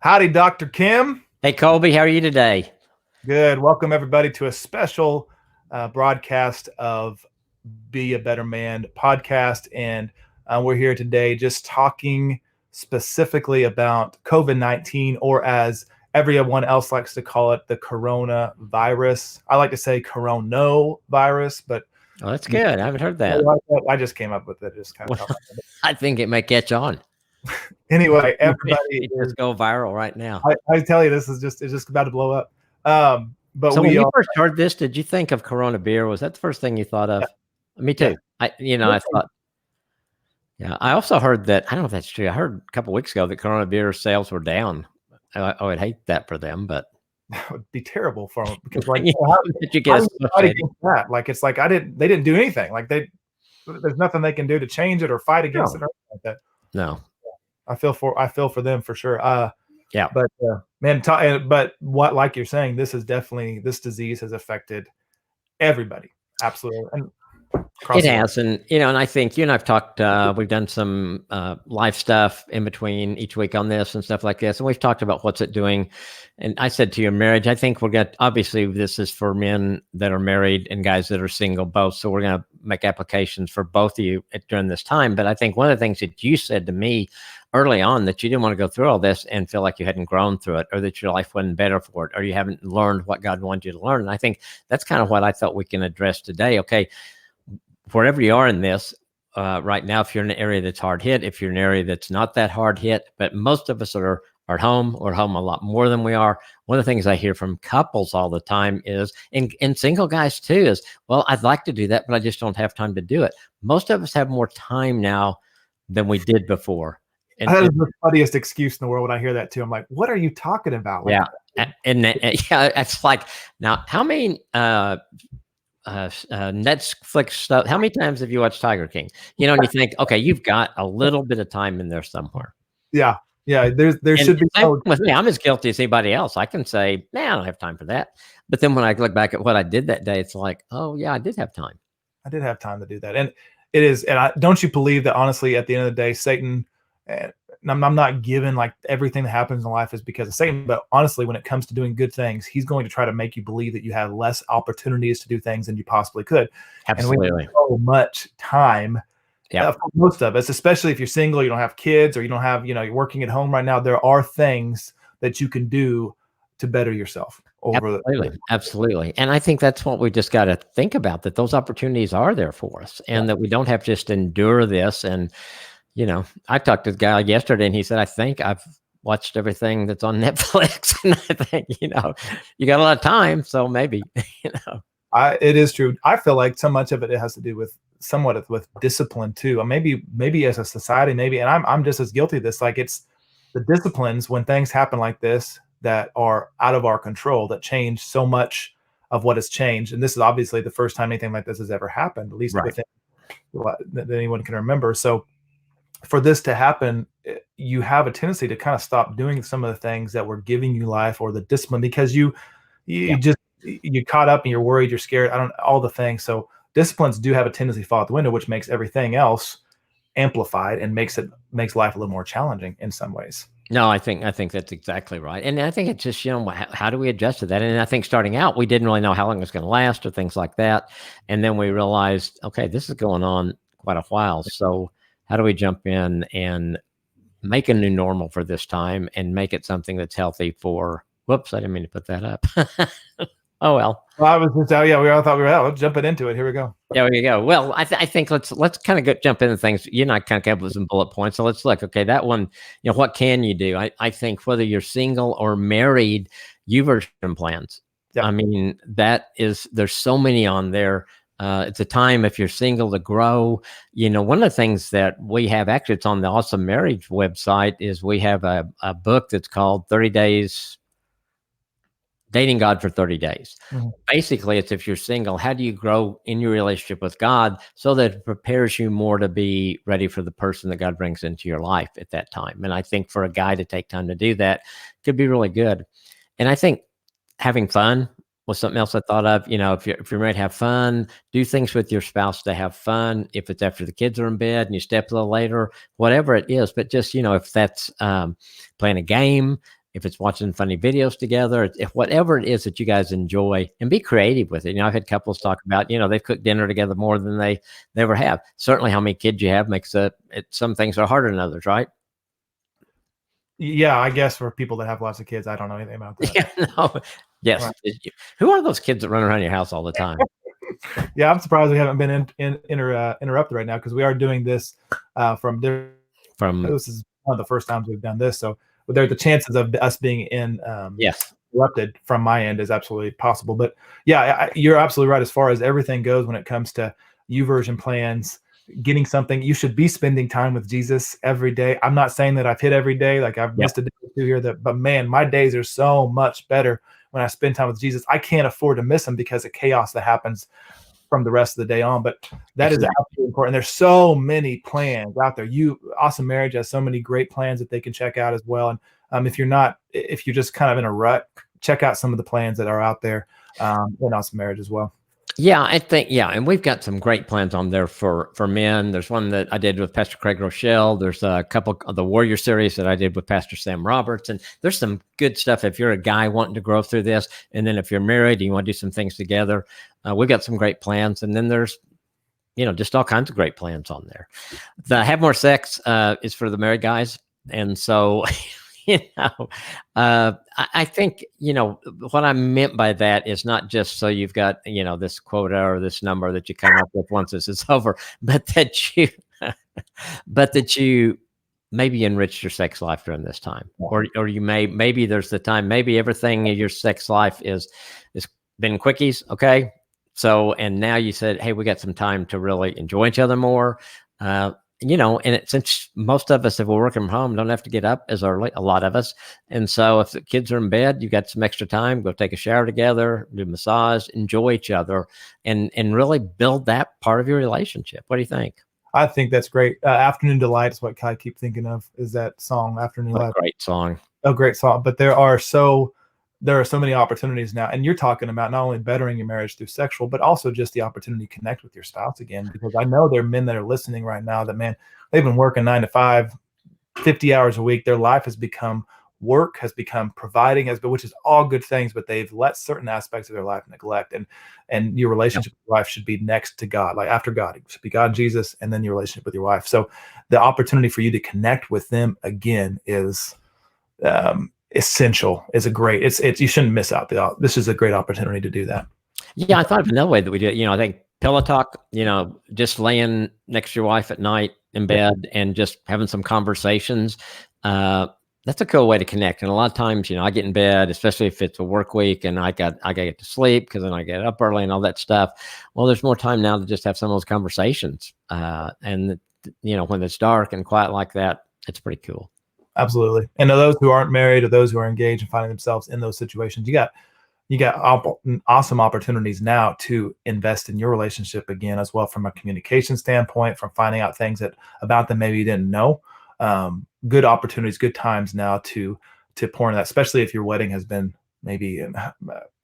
Howdy, Dr. Kim. Hey, Colby, how are you today? Good. Welcome, everybody, to a special broadcast of Be a Better Man podcast. And we're here today just talking specifically about COVID-19, or as everyone else likes to call it, the coronavirus. I like to say coronavirus, but Oh, that's good. I haven't heard that. I just came up with it. Just kind of Well, I think it may catch on. Anyway, everybody It just go viral right now. I tell you, it's just about to blow up. But so when you first heard this, did you think of Corona beer? Was that the first thing you thought of? Yeah. Me too. Yeah. I thought. Yeah, I also heard that. I don't know if that's true. I heard a couple of weeks ago that Corona beer sales were down. I would hate that for them, but that would be terrible for them because, like, you get that. Like, it's like they didn't do anything. Like, there's nothing they can do to change it or fight against it or anything like that. No. I feel for them for sure. Yeah. But man, but what, like you're saying, this disease has affected everybody. Absolutely. And it has. And, and I think you and I've talked, we've done some live stuff in between each week on this and stuff like this. And we've talked about what's it doing. And I said to your marriage, I think obviously this is for men that are married and guys that are single both. So we're going to make applications for both of you during this time. But I think one of the things that you said to me early on, that you didn't want to go through all this and feel like you hadn't grown through it, or that your life wasn't better for it, or you haven't learned what God wanted you to learn. And I think that's kind of what I thought we can address today. Okay, wherever you are in this right now, if you're in an area that's hard hit, if you're in an area that's not that hard hit, but most of us are at home or home a lot more than we are. One of the things I hear from couples all the time is, and single guys too, is, well, I'd like to do that, but I just don't have time to do it. Most of us have more time now than we did before. And that is the funniest excuse in the world when I hear that too. I'm like, what are you talking about? Like, yeah. And it's like, now, how many Netflix stuff, how many times have you watched Tiger King? And you think, okay, you've got a little bit of time in there somewhere. Yeah. Yeah. There should be. With me, I'm as guilty as anybody else. I can say, man, I don't have time for that. But then when I look back at what I did that day, it's like, oh yeah, I did have time. I did have time to do that. And it is, and don't you believe that, honestly, at the end of the day, Satan, and I'm not given like everything that happens in life is because of Satan, but honestly, when it comes to doing good things, he's going to try to make you believe that you have less opportunities to do things than you possibly could. Absolutely. And we have so much time. Yeah. For most of us, especially if you're single, you don't have kids, or you don't have, you're working at home right now, there are things that you can do to better yourself. Absolutely. And I think that's what we just got to think about, that those opportunities are there for us, and that we don't have to just endure this. And I talked to the guy yesterday, and he said, I think I've watched everything that's on Netflix. And I think, you got a lot of time, so maybe, it is true. I feel like so much of it has to do with somewhat with discipline too. Maybe as a society, and I'm just as guilty of this. Like, it's the disciplines when things happen like this that are out of our control that change so much of what has changed. And this is obviously the first time anything like this has ever happened, at least within that anyone can remember. So for this to happen, you have a tendency to kind of stop doing some of the things that were giving you life, or the discipline, because you caught up and you're worried, you're scared, all the things. So disciplines do have a tendency to fall out the window, which makes everything else amplified and makes life a little more challenging in some ways. No, I think that's exactly right. And I think it's just, how do we adjust to that? And I think starting out, we didn't really know how long it was going to last or things like that. And then we realized, okay, this is going on quite a while. So how do we jump in and make a new normal for this time and make it something that's healthy for, whoops, I didn't mean to put that up. Oh, well. Well, I was just, we all thought we were out. Let's jump into it. Here we go. There we go. Well, I think let's kind of jump into things. You and I kind of came up with some bullet points. So let's look, okay, that one, what can you do? I think whether you're single or married, YouVersion plans. Yep. I mean, there's so many on there. It's a time, if you're single, to grow. One of the things that we have, actually, it's on the Awesome Marriage website, is we have a book that's called 30 Days, Dating God for 30 Days. Mm-hmm. Basically, it's, if you're single, how do you grow in your relationship with God so that it prepares you more to be ready for the person that God brings into your life at that time? And I think for a guy to take time to do that could be really good. And I think having fun was something else I thought of. If you're married, have fun, do things with your spouse to have fun. If it's after the kids are in bed and you step a little later, whatever it is, but just, if that's playing a game, if it's watching funny videos together, if whatever it is that you guys enjoy, and be creative with it. I've had couples talk about, they've cooked dinner together more than they ever have. Certainly how many kids you have makes some things are harder than others, right? Yeah, I guess for people that have lots of kids, I don't know anything about that. Yeah, no. Yes. Right. Who are those kids that run around your house all the time? Yeah, I'm surprised we haven't been interrupted right now, because we are doing this from different. This is one of the first times we've done this, so the chances of us being yes, interrupted from my end is absolutely possible. But yeah, you're absolutely right as far as everything goes when it comes to YouVersion plans. Getting something, you should be spending time with Jesus every day. I'm not saying that I've hit every day, like I've missed a day or two here, but man, my days are so much better when I spend time with Jesus. I can't afford to miss them because of chaos that happens from the rest of the day on. But that is absolutely important. There's so many plans out there. Awesome Marriage has so many great plans that they can check out as well. And if you're just kind of in a rut, check out some of the plans that are out there in Awesome Marriage as well. Yeah, I think, and we've got some great plans on there for men. There's one that I did with Pastor Craig Rochelle. There's a couple of the Warrior series that I did with Pastor Sam Roberts. And there's some good stuff if you're a guy wanting to grow through this. And then if you're married and you want to do some things together, we've got some great plans. And then there's, just all kinds of great plans on there. The Have More Sex is for the married guys. And so... I think, what I meant by that is not just so you've got, this quota or this number that you come up with once this is over, but that you maybe enrich your sex life during this time, or you maybe there's the time, maybe everything in your sex life is been quickies. Okay. So, and now you said, hey, we got some time to really enjoy each other more. And since most of us, if we're working from home, don't have to get up as early, a lot of us. And so if the kids are in bed, you got some extra time, go take a shower together, do massage, enjoy each other, and really build that part of your relationship. What do you think? I think that's great. Afternoon Delight is what I keep thinking of, is that song, Afternoon Delight. Great song. Oh, great song. But there are so many opportunities now. And you're talking about not only bettering your marriage through sexual, but also just the opportunity to connect with your spouse again. Because I know there are men that are listening right now that, man, they've been working 9 to 5, 50 hours a week. Their life has become work, has become providing, which is all good things, but they've let certain aspects of their life neglect. And your relationship with your wife should be next to God, like after God. It should be God and Jesus, and then your relationship with your wife. So the opportunity for you to connect with them again is essential. You shouldn't miss out. This is a great opportunity to do that. Yeah, I thought of another way that we do it. I think pillow talk, just laying next to your wife at night in bed and just having some conversations. That's a cool way to connect. And a lot of times, I get in bed, especially if it's a work week and I got to get to sleep because then I get up early and all that stuff. Well, there's more time now to just have some of those conversations. And when it's dark and quiet like that, it's pretty cool. Absolutely. And to those who aren't married or those who are engaged and finding themselves in those situations, you got awesome opportunities now to invest in your relationship again, as well, from a communication standpoint, from finding out things about them maybe you didn't know. Good opportunities, good times now to pour into that, especially if your wedding has been maybe,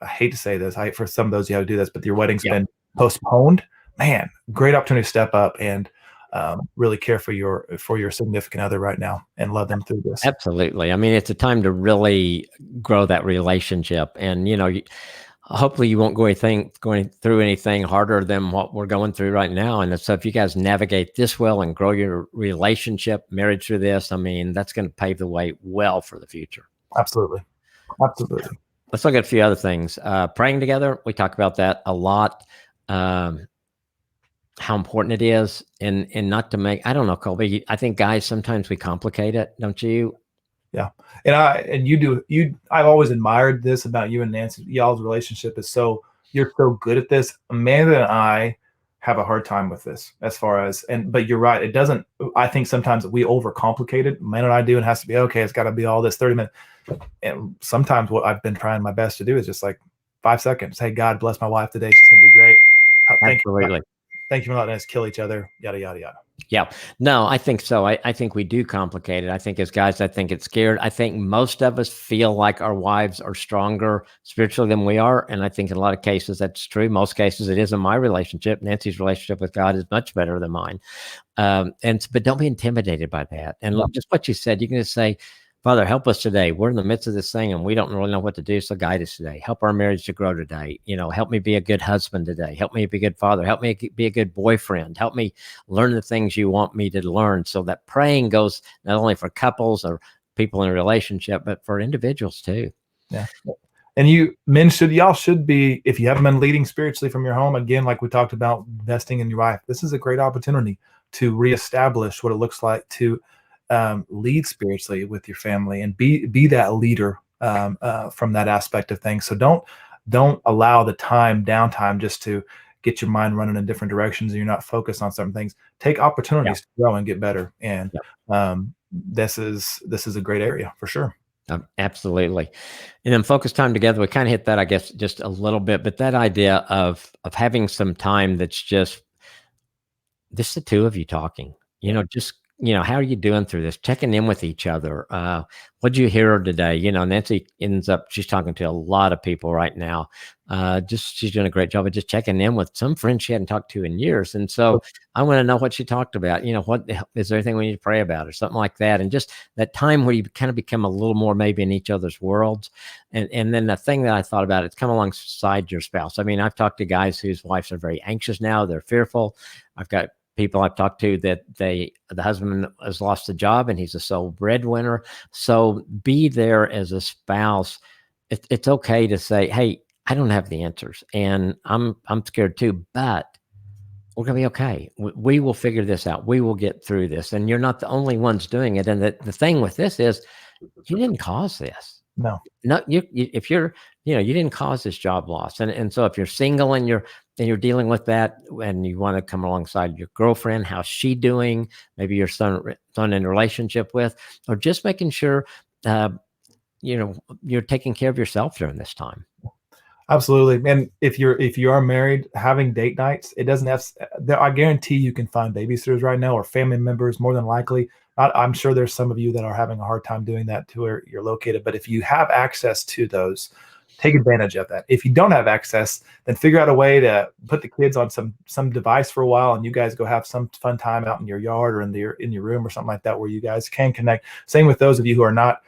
I hate to say this, for some of those you have to do this, but your wedding's been postponed. Man, great opportunity to step up and really care for your significant other right now and love them through this. Absolutely. I mean, it's a time to really grow that relationship, and hopefully you won't going through anything harder than what we're going through right now. And so if you guys navigate this well and grow your relationship, marriage through this, I mean, that's going to pave the way well for the future. Absolutely. Let's look at a few other things. Praying together, we talk about that a lot. How important it is, and not to make, I don't know, Colby, I think guys, sometimes we complicate it, don't you? Yeah. And you do. I've always admired this about you and Nancy. Y'all's relationship is you're so good at this. Amanda and I have a hard time with this but you're right. It doesn't, I think sometimes we overcomplicate it. Amanda and I do, and it has to be, okay, it's got to be all this 30 minutes. And sometimes what I've been trying my best to do is just like 5 seconds. Hey, God bless my wife today. She's going to be great. Thank you for letting us kill each other, yada, yada, yada. Yeah, no, I think so. I think we do complicate it. I think as guys, I think it's scared. I think most of us feel like our wives are stronger spiritually than we are. And I think in a lot of cases, that's true. Most cases, it is in my relationship. Nancy's relationship with God is much better than mine. But don't be intimidated by that. And look, just what you said, you can just say, Father, help us today. We're in the midst of this thing and we don't really know what to do. So guide us today. Help our marriage to grow today. Help me be a good husband today. Help me be a good father. Help me be a good boyfriend. Help me learn the things you want me to learn. So that praying goes not only for couples or people in a relationship, but for individuals too. Yeah. And y'all should be, if you haven't been leading spiritually from your home, again, like we talked about investing in your wife, this is a great opportunity to reestablish what it looks like to lead spiritually with your family and be that leader from that aspect of things. So don't allow the downtime just to get your mind running in different directions and you're not focused on certain things. Take opportunities to grow and get better. And this is a great area for sure. Absolutely. And then focus time together. We kind of hit that, I guess, just a little bit, but that idea of having some time that's just the two of you talking, just, how are you doing through this? Checking in with each other. What'd you hear today? Nancy she's talking to a lot of people right now. She's doing a great job of just checking in with some friends she hadn't talked to in years. And so I want to know what she talked about. What is there anything we need to pray about or something like that? And just that time where you kind of become a little more maybe in each other's worlds. And then the thing that I thought about, it's come alongside your spouse. I mean, I've talked to guys whose wives are very anxious now. They're fearful. I've got people I've talked to that the husband has lost the job and he's a sole breadwinner. So be there as a spouse. It's okay to say, hey, I don't have the answers and I'm scared too, but we're going to be okay. We will figure this out. We will get through this. And you're not the only ones doing it. And the thing with this is you didn't cause this. No, if you're, you didn't cause this job loss. And so if you're single and you're dealing with that and you want to come alongside your girlfriend, how's she doing? Maybe your son in a relationship with, or just making sure, you're taking care of yourself during this time. Absolutely. And if you are married, having date nights, it doesn't have, I guarantee you can find babysitters right now or family members more than likely. I'm sure there's some of you that are having a hard time doing that to where you're located, but if you have access to those, take advantage of that. If you don't have access, then figure out a way to put the kids on some device for a while and you guys go have some fun time out in your yard or in your room or something like that where you guys can connect. Same with those of you who are not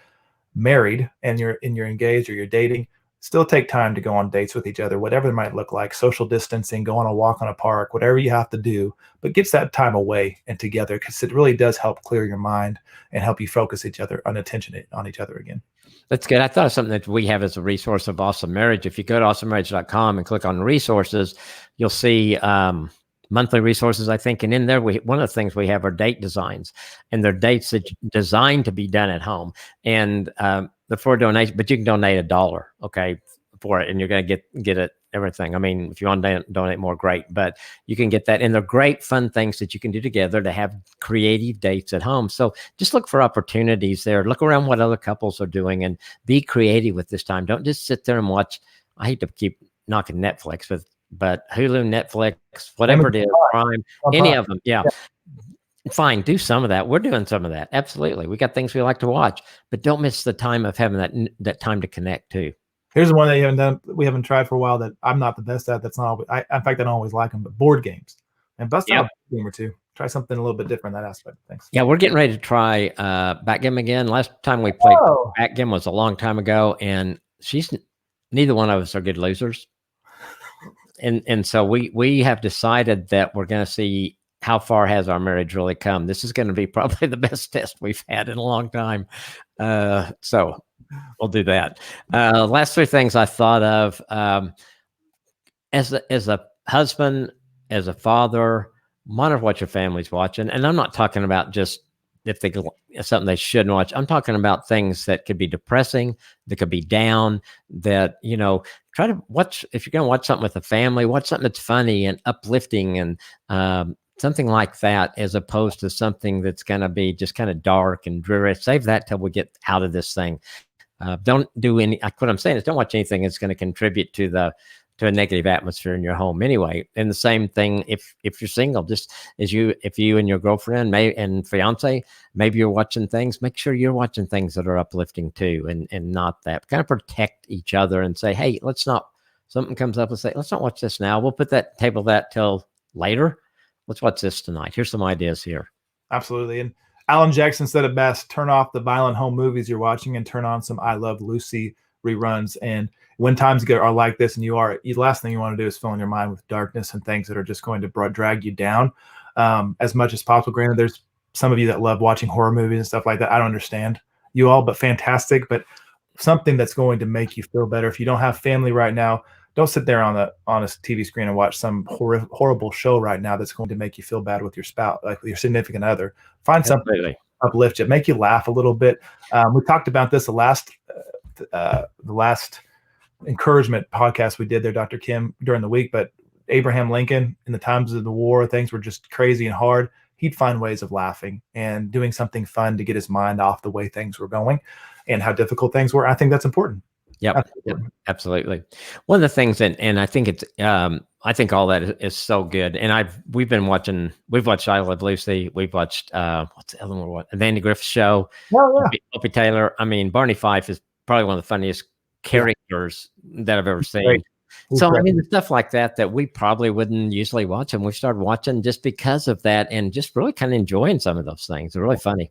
married and you're engaged or you're dating. Still take time to go on dates with each other, whatever it might look like, social distancing, go on a walk on a park, whatever you have to do, but gets that time away and together because it really does help clear your mind and help you focus on attention on each other again. That's good. I thought of something that we have as a resource of Awesome Marriage. If you go to awesomemarriage.com and click on resources, you'll see monthly resources, I think. And in there, one of the things we have are date designs, and they're dates that designed to be done at home. And for donation, but you can donate $1, okay, for it, and you're going to get it everything. I mean, if you want to donate more, great, but you can get that. And they're great, fun things that you can do together to have creative dates at home. So just look for opportunities there. Look around what other couples are doing and be creative with this time. Don't just sit there and watch. I hate to keep knocking Netflix, but Hulu, Netflix, whatever it is, Prime, any of them. Yeah. Fine, do some of that. We're doing some of that. Absolutely. We got things we like to watch, but don't miss the time of having that time to connect too. Here's the one that we haven't tried for a while that I'm not the best at. That's not always, in fact, I don't always like them, but board games. And bust out a game or two. Try something a little bit different in that aspect. Thanks. Yeah, we're getting ready to try backgammon again. Last time we played backgammon was a long time ago, and neither one of us are good losers. And so we have decided that we're going to see how far has our marriage really come. This is going to be probably the best test we've had in a long time. So we'll do that. Last three things I thought of, as a husband, as a father, monitor what your family's watching. And I'm not talking about just if something they shouldn't watch. I'm talking about things that could be depressing, that could be down, that, try to watch. If you're going to watch something with a family, watch something that's funny and uplifting and, something like that, as opposed to something that's going to be just kind of dark and dreary. Save that till we get out of this thing. Don't do what I'm saying is don't watch anything that's going to contribute to a negative atmosphere in your home anyway. And the same thing, if you're single, just if you and your girlfriend and fiance, maybe you're watching things, make sure you're watching things that are uplifting too. And not that. Kind of protect each other and say, hey, something comes up and say, let's not watch this now. We'll table that till later. Let's watch this tonight. Here's some ideas here. Absolutely. And Alan Jackson said it best: turn off the violent home movies you're watching and turn on some I Love Lucy reruns. And when times are like this, and the last thing you want to do is fill in your mind with darkness and things that are just going to drag you down as much as possible. Granted, there's some of you that love watching horror movies and stuff like that. I don't understand you all, but fantastic. But something that's going to make you feel better. If you don't have family right now, don't sit there on a TV screen and watch some horrible show right now that's going to make you feel bad with your spouse, like your significant other. Find something to uplift you, make you laugh a little bit. We talked about this the last encouragement podcast we did there, Dr. Kim, during the week. But Abraham Lincoln, in the times of the war, things were just crazy and hard. He'd find ways of laughing and doing something fun to get his mind off the way things were going and how difficult things were. I think that's important. Yep, absolutely. One of the things and I think it's I think all that is so good. And we've watched I Love Lucy. We've watched what's the other one? The Andy Griffith Show. Oh, yeah. Opie Taylor. I mean, Barney Fife is probably one of the funniest characters that I've ever seen. Right. So I mean, the stuff like that we probably wouldn't usually watch, and we started watching just because of that, and just really kind of enjoying some of those things. They're really funny.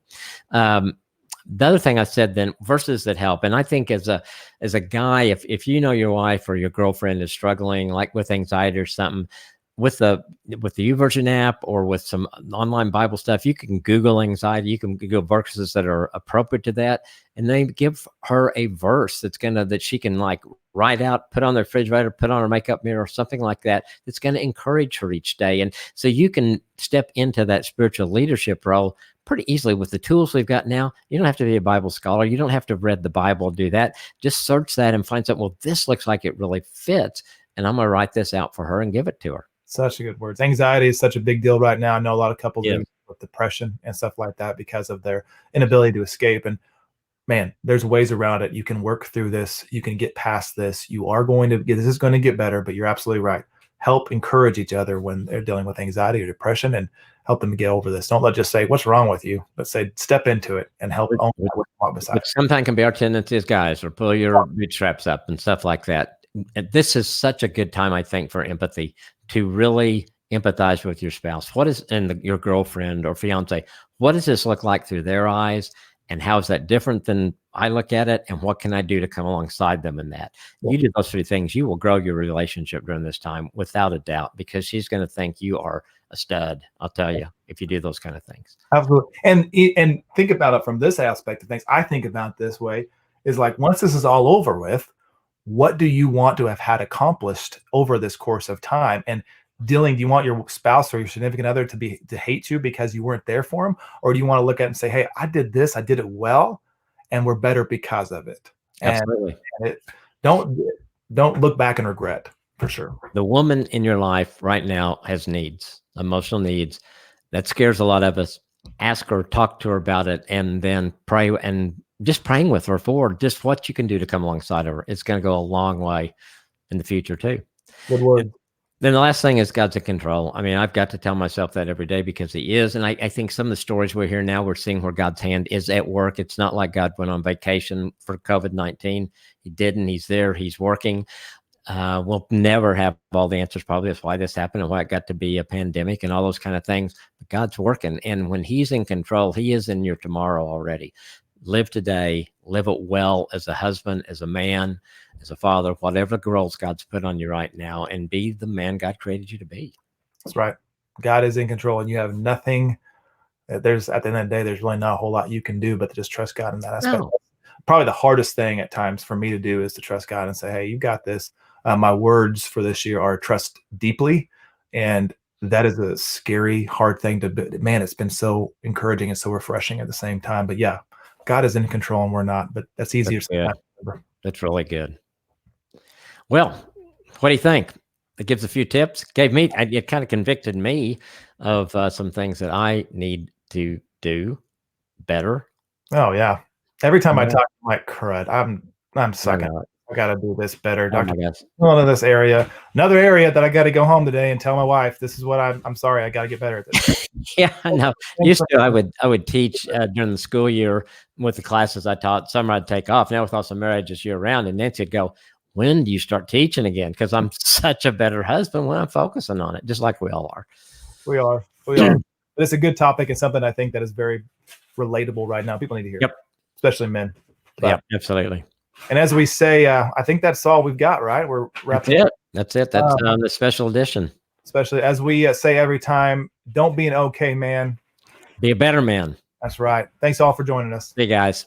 The other thing I said then, verses that help, and I think as a guy, if you know your wife or your girlfriend is struggling like with anxiety or something, with the YouVersion app or with some online Bible stuff, you can Google anxiety. You can Google verses that are appropriate to that, and then give her a verse that she can like write out, put on the refrigerator, put on her makeup mirror, something like that. That's going to encourage her each day, and so you can step into that spiritual leadership role pretty easily with the tools we've got now. You don't have to be a Bible scholar. You don't have to have read the Bible to do that. Just search that and find something. Well, this looks like it really fits, and I'm going to write this out for her and give it to her. Such a good words. Anxiety is such a big deal right now. I know a lot of couples with depression and stuff like that because of their inability to escape. And man, there's ways around it. You can work through this. You can get past this. This is going to get better, but you're absolutely right. Help encourage each other when they're dealing with anxiety or depression and help them get over this. Don't just say, what's wrong with you? But say, step into it and help own what's beside it. Sometimes can be our tendency as guys, or pull your bootstraps up and stuff like that. And this is such a good time, I think, for empathy, to really empathize with your spouse. Your girlfriend or fiance, what does this look like through their eyes? And how is that different than I look at it? And what can I do to come alongside them in that? You do those three things, you will grow your relationship during this time without a doubt, because she's going to think you are a stud. I'll tell you, if you do those kind of things. Absolutely. And think about it from this aspect of things. I think about this way is like, once this is all over with, what do you want to have had accomplished over this course of time? And do you want your spouse or your significant other to hate you because you weren't there for them? Or do you want to look at it and say, hey, I did this, I did it well, and we're better because of it? Absolutely. And don't look back and regret, for sure. The woman in your life right now has needs, emotional needs. That scares a lot of us. Ask her, talk to her about it, and then pray, and just praying with her for just what you can do to come alongside of her. It's going to go a long way in the future too. Good word. Then the last thing is God's in control. I mean, I've got to tell myself that every day, because he is. And I think some of the stories we hear now, we're seeing where God's hand is at work. It's not like God went on vacation for COVID-19. He didn't. He's there. He's working. We'll never have all the answers, probably. That's why this happened and why it got to be a pandemic and all those kind of things. But God's working. And when he's in control, he is in your tomorrow already. Live today, live it well as a husband, as a man, as a father, whatever roles God's put on you right now, and be the man God created you to be. That's right. God is in control, and you have nothing. At the end of the day, there's really not a whole lot you can do but to just trust God in that aspect. No. Probably the hardest thing at times for me to do is to trust God and say, hey, you got this. My words for this year are trust deeply. And that is a scary, hard thing man, it's been so encouraging and so refreshing at the same time. But yeah, God is in control and we're not, but that's easier to remember. That's really good. Well, what do you think? It gives a few tips. It kind of convicted me of some things that I need to do better. Oh yeah. Every time I talk, I'm like, crud, I'm sucking. I got to do this better. Dr. In this area, another area that I got to go home today and tell my wife, this is what I'm sorry. I got to get better at this. Yeah, I know. Used to, I would teach during the school year with the classes I taught. Summer I'd take off. Now with also marriages year round, and Nancy'd go, when do you start teaching again? Because I'm such a better husband when I'm focusing on it, just like we all are. We are. But it's a good topic and something I think that is very relatable right now. People need to hear Yep. it, especially men. Yeah, absolutely. And as we say, I think that's all we've got, right? We're wrapping up. That's it. That's the special edition. Especially as we say every time, don't be an okay man. Be a better man. That's right. Thanks all for joining us. Hey, guys.